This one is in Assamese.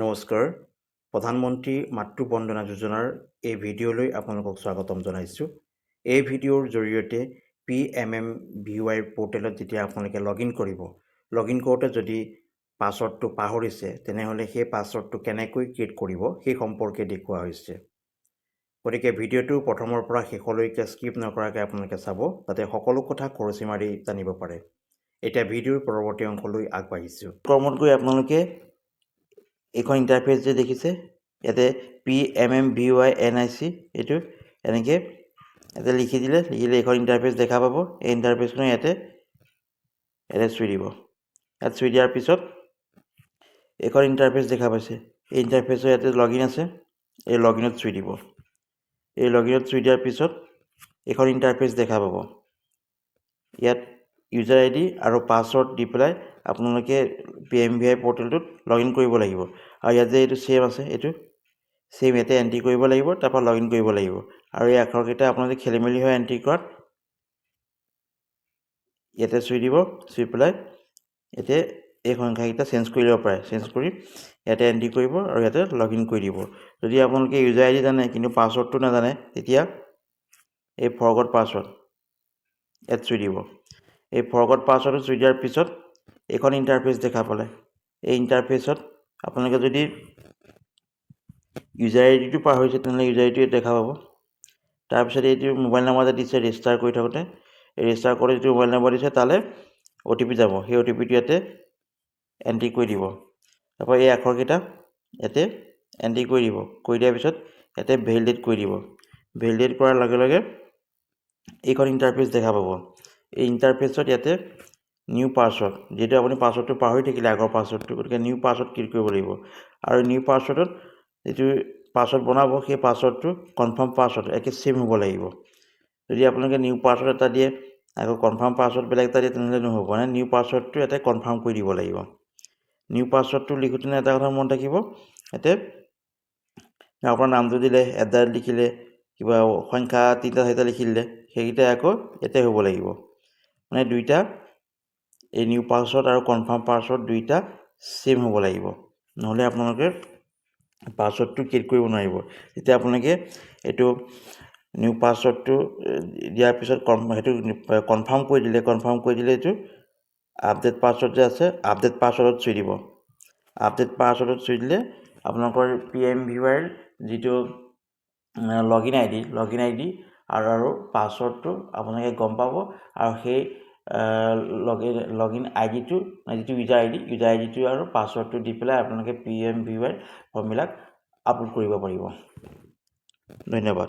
নমস্কাৰ প্ৰধানমন্ত্ৰী মাতৃ বন্দনা যোজনাৰ এই ভিডিঅ'লৈ আপোনালোকক স্বাগতম জনাইছোঁ। এই ভিডিঅ'ৰ জৰিয়তে PMMBY পৰ্টেলত যেতিয়া আপোনালোকে লগইন কৰিব, লগইন কৰোঁতে যদি পাছৱৰ্ডটো পাহৰিছে তেনেহ'লে সেই পাছৱৰ্ডটো কেনেকৈ ক্ৰিয়েট কৰিব সেই সম্পৰ্কে দেখুওৱা হৈছে। গতিকে ভিডিঅ'টো প্ৰথমৰ পৰা শেষলৈকে স্কিপ নকৰাকৈ আপোনালোকে চাব, যাতে সকলো কথা খৰচি মাৰি জানিব পাৰে। এতিয়া ভিডিঅ'ৰ পৰৱৰ্তী অংশলৈ আগবাঢ়িছোঁ। কৰ্মত গৈ আপোনালোকে এইখন ইণ্টাৰফেচ যে দেখিছে, ইয়াতে PMMBY NIC এইটো এনেকৈ ইয়াতে লিখি দিলে এইখন ইণ্টাৰফেচ দেখা পাব। এই ইণ্টাৰফেচখন ইয়াতে চুই দিব। ইয়াত চুই দিয়াৰ পিছত এইখন ইণ্টাৰফেচ দেখা পাইছে। এই ইণ্টাৰফেচৰ ইয়াতে লগইন আছে, এই লগইনত চুই দিব। এই লগইনত চুই দিয়াৰ পিছত এইখন ইণ্টাৰফেচ দেখা পাব। ইয়াত ইউজাৰ ID আৰু পাছৱৰ্ড দি পেলাই আপোনালোকে PMBY পৰ্টেলটোত লগইন কৰিব লাগিব। আৰু ইয়াত যে এইটো ছেম আছে, এইটো ছেম ইয়াতে এণ্ট্ৰি কৰিব লাগিব, তাৰপৰা লগইন কৰিব লাগিব। আৰু এই আখৰকেইটা আপোনালোকে খেলি মেলি হৈ এণ্ট্ৰি কৰাত ইয়াতে চুই দিব। চুই পেলাই ইয়াতে এই সংখ্যাকেইটা চেঞ্জ কৰি ল'ব পাৰে। চেঞ্জ কৰি ইয়াতে এণ্ট্ৰি কৰিব আৰু ইয়াতে লগইন কৰি দিব। যদি আপোনালোকে ইউজাৰ ID জানে কিন্তু পাছৱৰ্ডটো নাজানে, তেতিয়া এই ফৰগট পাছৱৰ্ড ইয়াত চুই দিব। এই ফৰগট পাছৱৰ্ডটো চুই দিয়াৰ পিছত এইখন ইণ্টাৰফেচ দেখা পালে। এই ইণ্টাৰফেচত আপোনালোকে যদি ইউজাৰ আইডিটো পাহৰিছে তেনেহ'লে ইউজাৰ আইডিটো দেখা পাব। তাৰপিছত এইটো মোবাইল নম্বৰ যে দিছে ৰেজিষ্টাৰ কৰি থাকোঁতে, এই ৰেজিষ্টাৰ কৰি যিটো মোবাইল নম্বৰ দিছে তালৈ OTP যাব। সেই OTPটো ইয়াতে এণ্ট্ৰি কৰি দিব। তাৰপৰা এই আখৰকেইটা ইয়াতে এণ্ট্ৰি কৰি দিব। কৰি দিয়াৰ পিছত ইয়াতে ভেলিডেট কৰি দিব। ভেলিডেট কৰাৰ লগে লগে এইখন ইণ্টাৰফেচ দেখা পাব। এই ইণ্টাৰফেচত ইয়াতে নিউ পাছৱৰ্ড, যিহেতু আপুনি পাছৱৰ্ডটো পাহৰি থাকিলে আগৰ পাছৱৰ্ডটো, গতিকে নিউ পাছৱৰ্ড ক্ৰিয়েট কৰিব লাগিব। আৰু নিউ পাছৱৰ্ডত যিটো পাছৱৰ্ড বনাব সেই পাছৱৰ্ডটো কনফাৰ্ম পাছৱৰ্ড একে ছেম হ'ব লাগিব। যদি আপোনালোকে নিউ পাছৱৰ্ড এটা দিয়ে আকৌ কনফাৰ্ম পাছৱৰ্ড বেলেগ এটা দিয়ে তেনেহ'লে নহ'ব। মানে নিউ পাছৱৰ্ডটো ইয়াতে কনফাৰ্ম কৰি দিব লাগিব। নিউ পাছৱৰ্ডটো লিখোঁতে এটা কথা মনত ৰাখিব, ইয়াতে আপোনাৰ নামটো দিলে, লিখিলে, কিবা সংখ্যা 3-4টা লিখি দিলে, সেইকেইটা আকৌ ইয়াতে হ'ব লাগিব। মানে দুইটা এই নিউ পাছৱৰ্ড আৰু কনফাৰ্ম পাছৱৰ্ড দুইটা ছেম হ'ব লাগিব। নহ'লে আপোনালোকে পাছৱৰ্ডটো ক্ৰিয়েট কৰিব নোৱাৰিব। যেতিয়া আপোনালোকে এইটো নিউ পাছৱৰ্ডটো দিয়াৰ পিছত সেইটো কনফাৰ্ম কৰি দিলে এইটো আপডেট পাছৱৰ্ড যে আছে, আপডেট পাছৱৰ্ডত চুই দিব। আপডেট পাছৱৰ্ডত চুই দিলে আপোনালোকৰ PMBY যিটো লগইন ID আৰু পাছৱৰ্ডটো আপোনালোকে গম পাব। আৰু সেই লগইন আইডিটো যিটো ইউজাৰ আইডিটো আৰু পাছৱৰ্ডটো দি পেলাই আপোনালোকে PMBY ফৰ্মবিলাক আপলোড কৰিব পাৰিব। ধন্যবাদ।